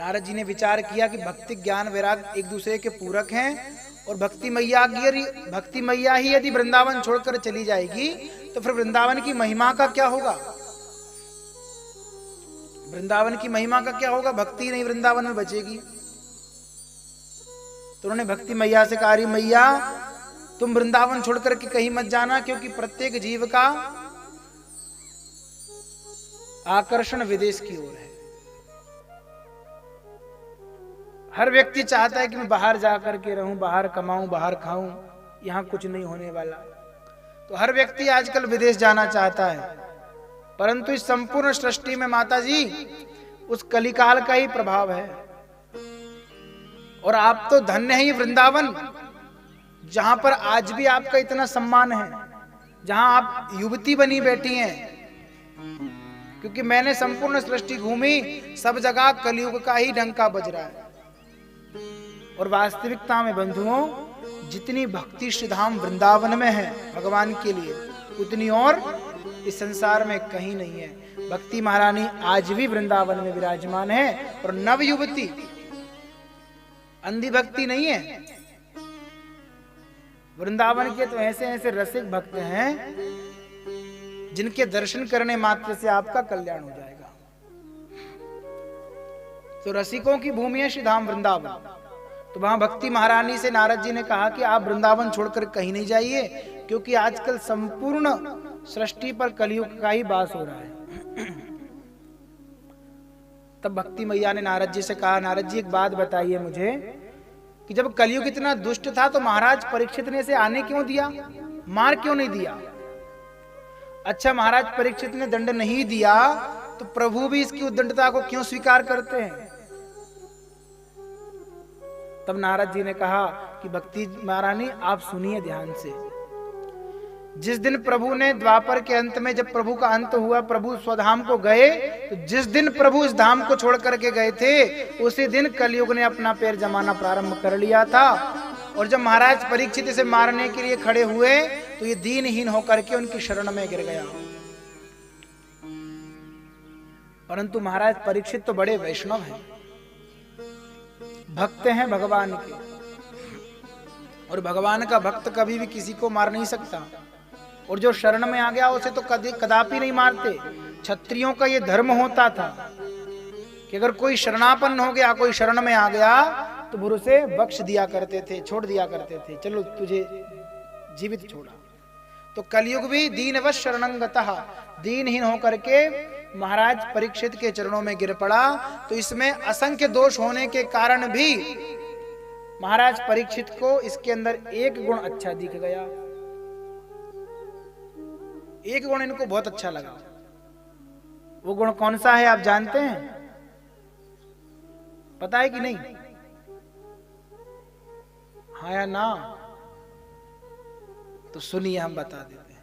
नारद जी ने विचार किया कि भक्ति ज्ञान वैराग एक दूसरे के पूरक हैं और भक्ति मैया ही यदि वृंदावन छोड़कर चली जाएगी तो फिर वृंदावन की महिमा का क्या होगा? वृंदावन की महिमा का क्या होगा? भक्ति नहीं वृंदावन में बचेगी। तो उन्होंने भक्ति मैया से कहा, मैया तुम वृंदावन छोड़कर के कहीं मत जाना, क्योंकि प्रत्येक जीव का आकर्षण विदेश की ओर है। हर व्यक्ति चाहता है कि मैं बाहर जाकर के रहूं, बाहर कमाऊं, बाहर खाऊं, यहां कुछ नहीं होने वाला। तो हर व्यक्ति आजकल विदेश जाना चाहता है, परंतु इस संपूर्ण सृष्टि में माता जी उस कलिकाल का ही प्रभाव है। और आप तो धन्य है वृंदावन, जहां पर आज भी आपका इतना सम्मान है, जहां आप युवती बनी बैठी हैं। क्योंकि मैंने संपूर्ण सृष्टि घूमी, सब जगह कलयुग का ही डंका बज रहा है। और वास्तविकता में बंधुओं, जितनी भक्ति श्रीधाम वृंदावन में है भगवान के लिए, उतनी और इस संसार में कहीं नहीं है। भक्ति महारानी आज भी वृंदावन में विराजमान है और नव युवती, अंधी भक्ति नहीं है। वृंदावन के तो ऐसे ऐसे रसिक भक्त हैं जिनके दर्शन करने मात्र से आपका कल्याण हो जाएगा। तो रसिकों की भूमि है श्रीधाम वृंदावन। तो वहां भक्ति महारानी से नारद जी ने कहा कि आप वृंदावन छोड़कर कहीं नहीं जाइए, क्योंकि आजकल संपूर्ण सृष्टि पर कलयुग का ही वास हो रहा है। तब भक्ति मैया ने नारद जी से कहा, नारद जी एक बात बताइए मुझे कि जब कलयुग इतना दुष्ट था तो महाराज परीक्षित ने इसे आने क्यों दिया, मार क्यों नहीं दिया? अच्छा, महाराज परीक्षित ने दंड नहीं दिया तो प्रभु भी इसकी उद्दंडता को क्यों स्वीकार करते हैं? तब नारद जी ने कहा कि भक्ति महारानी आप सुनिए ध्यान से। जिस दिन प्रभु ने द्वापर के अंत में, जब प्रभु का अंत हुआ, प्रभु स्वधाम को गए, तो जिस दिन प्रभु इस धाम को छोड़ करके गए थे, उसी दिन कलयुग ने अपना पैर जमाना प्रारंभ कर लिया था। और जब महाराज परीक्षित इसे मारने के लिए खड़े हुए तो ये दीनहीन होकर के उनकी शरण में गिर गया। परंतु महाराज परीक्षित तो बड़े वैष्णव हैं, भक्त हैं भगवान के, और भगवान का भक्त कभी भी किसी को मार नहीं सकता। और जो शरण में आ गया उसे तो कदापि नहीं मारते। क्षत्रियों का ये धर्म होता था कि अगर कोई शरणापन्न हो गया, कोई शरण में आ गया, तो बुरु से बख्श दिया करते थे, छोड़ दिया करते थे, चलो तुझे जीवित छोड़ा। तो कलयुग भी दीनवश शरणंगतः, दीनहीन होकर के महाराज परीक्षित के चरणों में गिर पड़ा। तो इसमें असंख्य दोष होने के कारण भी महाराज परीक्षित को इसके अंदर एक गुण अच्छा दिख गया। एक गुण इनको बहुत अच्छा लगा। वो गुण कौन सा है आप जानते हैं? पता है कि नहीं? हाँ या ना? तो सुनिए, हम बता देते हैं।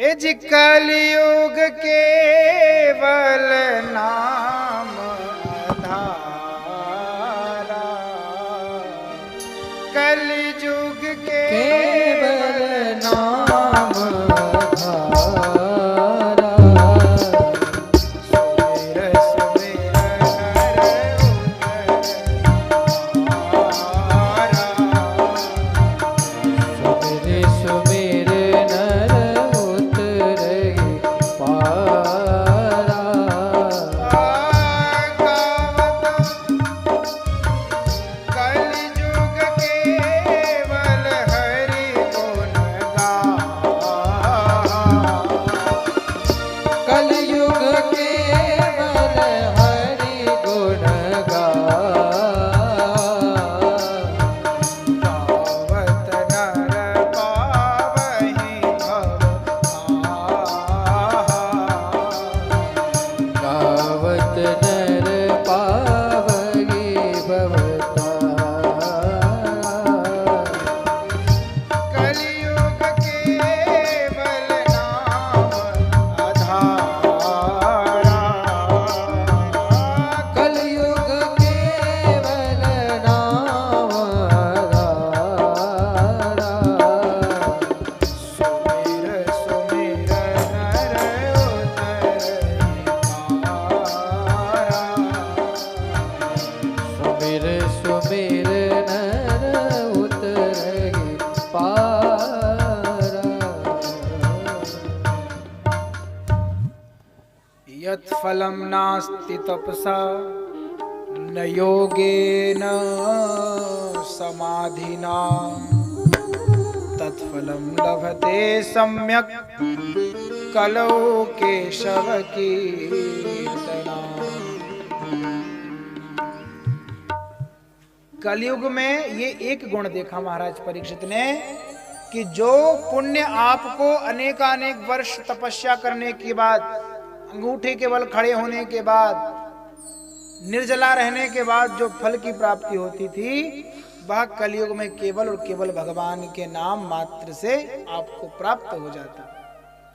एज कलयुग केवल नाम आधारा, कलयुग केवल नाम आधारा, सुमिर सुमिर नर उतरे पारा, यत् फलं नास्ति तपसा न योगेन समाधिना तत्फलं लभते सम्यक् कलौ केशव कीर्तना। कलयुग में ये एक गुण देखा महाराज परीक्षित ने कि जो पुण्य आपको अनेकानेक वर्ष तपस्या करने के बाद, अंगूठे के बल खड़े होने के बाद, निर्जला रहने के बाद जो फल की प्राप्ति होती थी, वह कलयुग में केवल और केवल भगवान के नाम मात्र से आपको प्राप्त हो जाता।